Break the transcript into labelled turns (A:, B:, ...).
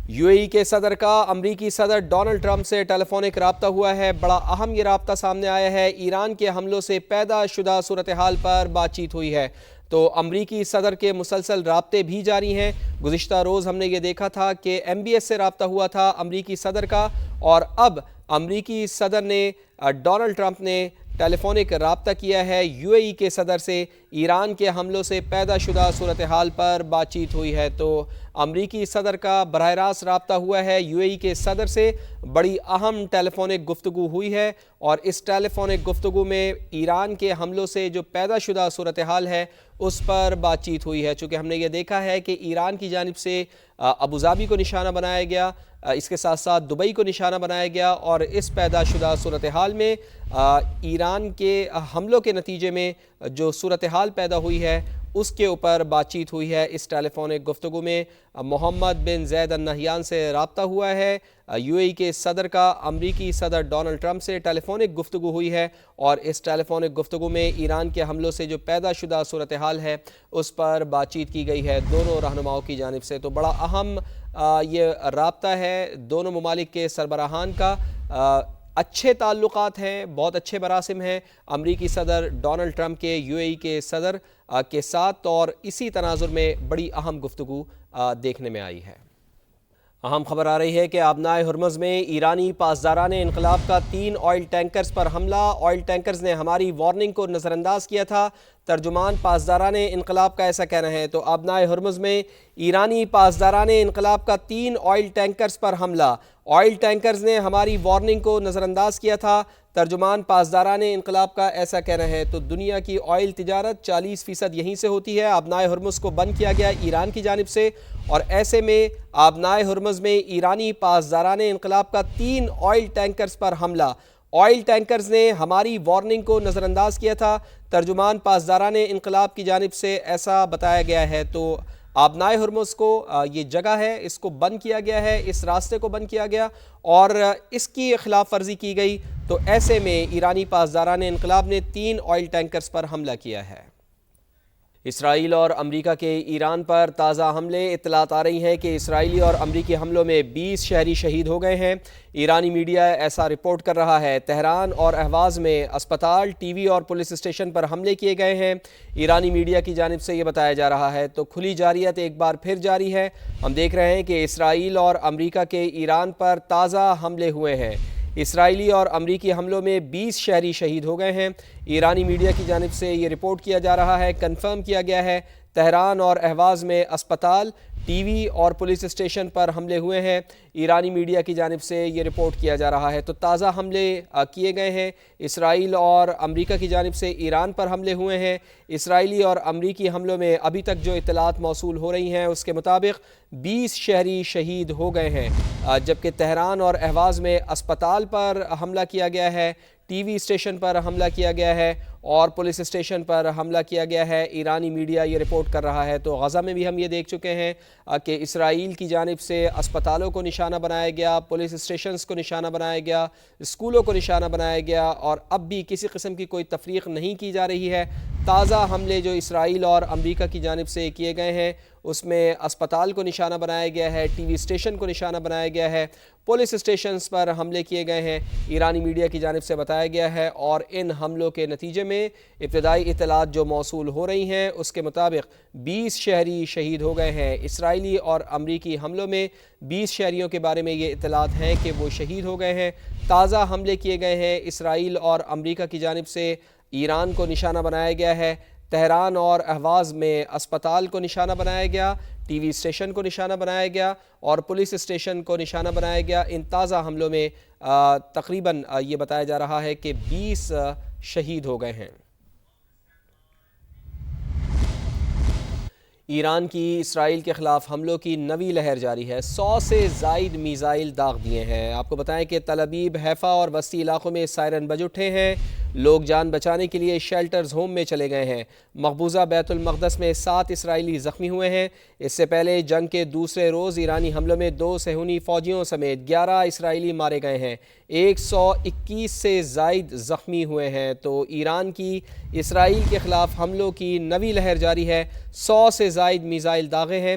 A: You اے ای کے صدر کا امریکی صدر ڈونلڈ ٹرمپ سے ٹیلی فونک رابطہ ہوا ہے۔ بڑا اہم یہ رابطہ سامنے آیا ہے۔ ایران کے حملوں سے پیدا شدہ صورتحال پر بات چیت ہوئی ہے۔ تو امریکی صدر کے مسلسل رابطے بھی جاری ہیں۔ گزشتہ روز ہم نے یہ دیکھا تھا کہ ایم بی ایس سے رابطہ ہوا تھا امریکی صدر کا، اور اب امریکی صدر نے ڈونلڈ ٹرمپ نے ٹیلی فونک رابطہ کیا ہے یو اے ای کے صدر سے۔ ایران کے حملوں سے پیدا شدہ صورتحال پر بات چیت ہوئی ہے۔ تو امریکی صدر کا براہ راست رابطہ ہوا ہے یو اے ای کے صدر سے۔ بڑی اہم ٹیلی فونک گفتگو ہوئی ہے، اور اس ٹیلی فونک گفتگو میں ایران کے حملوں سے جو پیدا شدہ صورتحال ہے اس پر بات چیت ہوئی ہے۔ چونکہ ہم نے یہ دیکھا ہے کہ ایران کی جانب سے ابوظہبی کو نشانہ بنایا گیا، اس کے ساتھ ساتھ دبئی کو نشانہ بنایا گیا، اور اس پیدا شدہ صورتحال میں ایران کے حملوں کے نتیجے میں جو صورتحال پیدا ہوئی ہے اس کے اوپر بات چیت ہوئی ہے۔ اس ٹیلی فونک گفتگو میں محمد بن زید النہیان سے رابطہ ہوا ہے۔ یو اے ای کے صدر کا امریکی صدر ڈونلڈ ٹرمپ سے ٹیلی فونک گفتگو ہوئی ہے، اور اس ٹیلی فونک گفتگو میں ایران کے حملوں سے جو پیدا شدہ صورتحال ہے اس پر بات چیت کی گئی ہے دونوں رہنماؤں کی جانب سے۔ تو بڑا اہم یہ رابطہ ہے دونوں ممالک کے سربراہان کا۔ اچھے تعلقات ہیں، بہت اچھے مراسم ہیں امریکی صدر ڈونلڈ ٹرمپ کے یو اے ای کے صدر کے ساتھ، اور اسی تناظر میں بڑی اہم گفتگو دیکھنے میں آئی ہے۔ اہم خبر آ رہی ہے کہ آبنائے ہرمز میں ایرانی پاسداران انقلاب کا 3 آئل ٹینکرز پر حملہ۔ آئل ٹینکرز نے ہماری وارننگ کو نظر انداز کیا تھا، ترجمان پاسداران انقلاب کا ایسا کہنا ہے۔ تو آبنائے ہرمز میں ایرانی پاسداران انقلاب کا 3 آئل ٹینکرز پر حملہ۔ آئل ٹینکرز نے ہماری وارننگ کو نظر انداز کیا تھا، ترجمان پاسداران انقلاب کا ایسا کہنا ہے۔ تو دنیا کی آئل تجارت 40% یہیں سے ہوتی ہے۔ آبنائے ہرمز کو بند کیا گیا ایران کی جانب سے، اور ایسے میں آبنائے ہرمز میں ایرانی پاسداران انقلاب کا 3 آئل ٹینکرز پر حملہ۔ آئل ٹینکرز نے ہماری وارننگ کو نظر انداز کیا تھا، ترجمان پاسداران انقلاب کی جانب سے ایسا بتایا گیا ہے۔ تو آبنائے ہرمز کو یہ جگہ ہے، اس کو بند کیا گیا ہے، اس راستے کو بند کیا گیا اور اس کی خلاف ورزی کی گئی۔ تو ایسے میں ایرانی پاسداران انقلاب نے 3 آئل ٹینکرز پر حملہ کیا ہے۔ اسرائیل اور امریکہ کے ایران پر تازہ حملے۔ اطلاعات آ رہی ہیں کہ اسرائیلی اور امریکی حملوں میں 20 شہری شہید ہو گئے ہیں۔ ایرانی میڈیا ایسا رپورٹ کر رہا ہے۔ تہران اور اہواز میں اسپتال، ٹی وی اور پولیس اسٹیشن پر حملے کیے گئے ہیں۔ ایرانی میڈیا کی جانب سے یہ بتایا جا رہا ہے۔ تو کھلی جارحیت ایک بار پھر جاری ہے۔ ہم دیکھ رہے ہیں کہ اسرائیل اور امریکہ کے ایران پر تازہ حملے ہوئے ہیں۔ اسرائیلی اور امریکی حملوں میں 20 شہری شہید ہو گئے ہیں۔ ایرانی میڈیا کی جانب سے یہ رپورٹ کیا جا رہا ہے، کنفرم کیا گیا ہے۔ تہران اور اہواز میں اسپتال، ٹی وی اور پولیس اسٹیشن پر حملے ہوئے ہیں۔ ایرانی میڈیا کی جانب سے یہ رپورٹ کیا جا رہا ہے۔ تو تازہ حملے کیے گئے ہیں۔ اسرائیل اور امریکہ کی جانب سے ایران پر حملے ہوئے ہیں۔ اسرائیلی اور امریکی حملوں میں ابھی تک جو اطلاعات موصول ہو رہی ہیں اس کے مطابق 20 شہری شہید ہو گئے ہیں، جبکہ تہران اور اہواز میں اسپتال پر حملہ کیا گیا ہے، ٹی وی اسٹیشن پر حملہ کیا گیا ہے اور پولیس اسٹیشن پر حملہ کیا گیا ہے۔ ایرانی میڈیا یہ رپورٹ کر رہا ہے۔ تو غزہ میں بھی ہم یہ دیکھ چکے ہیں کہ اسرائیل کی جانب سے اسپتالوں کو نشانہ بنایا گیا، پولیس اسٹیشنز کو نشانہ بنایا گیا، اسکولوں کو نشانہ بنایا گیا، اور اب بھی کسی قسم کی کوئی تفریق نہیں کی جا رہی ہے۔ تازہ حملے جو اسرائیل اور امریکہ کی جانب سے کیے گئے ہیں اس میں اسپتال کو نشانہ بنایا گیا ہے، ٹی وی اسٹیشن کو نشانہ بنایا گیا ہے، پولیس اسٹیشنز پر حملے کیے گئے ہیں، ایرانی میڈیا کی جانب سے بتایا گیا ہے۔ اور ان حملوں کے نتیجے میں ابتدائی اطلاعات جو موصول ہو رہی ہیں اس کے مطابق 20 شہری شہید ہو گئے ہیں۔ اسرائیلی اور امریکی حملوں میں 20 شہریوں کے بارے میں یہ اطلاعات ہیں کہ وہ شہید ہو گئے ہیں۔ تازہ حملے کیے گئے ہیں اسرائیل اور امریکہ کی جانب سے۔ ایران کو نشانہ بنایا گیا ہے، تہران اور اہواز میں اسپتال کو نشانہ بنایا گیا، ٹی وی اسٹیشن کو نشانہ بنایا گیا اور پولیس اسٹیشن کو نشانہ بنایا گیا۔ ان تازہ حملوں میں تقریباً یہ بتایا جا رہا ہے کہ 20 شہید ہو گئے ہیں۔ ایران کی اسرائیل کے خلاف حملوں کی نئی لہر جاری ہے۔ 100 سے زائد میزائل داغ دیے ہیں۔ آپ کو بتائیں کہ تل ابیب، حیفا اور وسطی علاقوں میں سائرن بج اٹھے ہیں۔ لوگ جان بچانے کے لیے شیلٹرز ہوم میں چلے گئے ہیں۔ مقبوضہ بیت المقدس میں 7 اسرائیلی زخمی ہوئے ہیں۔ اس سے پہلے جنگ کے دوسرے روز ایرانی حملوں میں 2 صہیونی فوجیوں سمیت 11 اسرائیلی مارے گئے ہیں۔ 121 سے زائد زخمی ہوئے ہیں۔ تو ایران کی اسرائیل کے خلاف حملوں کی نئی لہر جاری ہے۔ 100 سے زائد میزائل داغے ہیں۔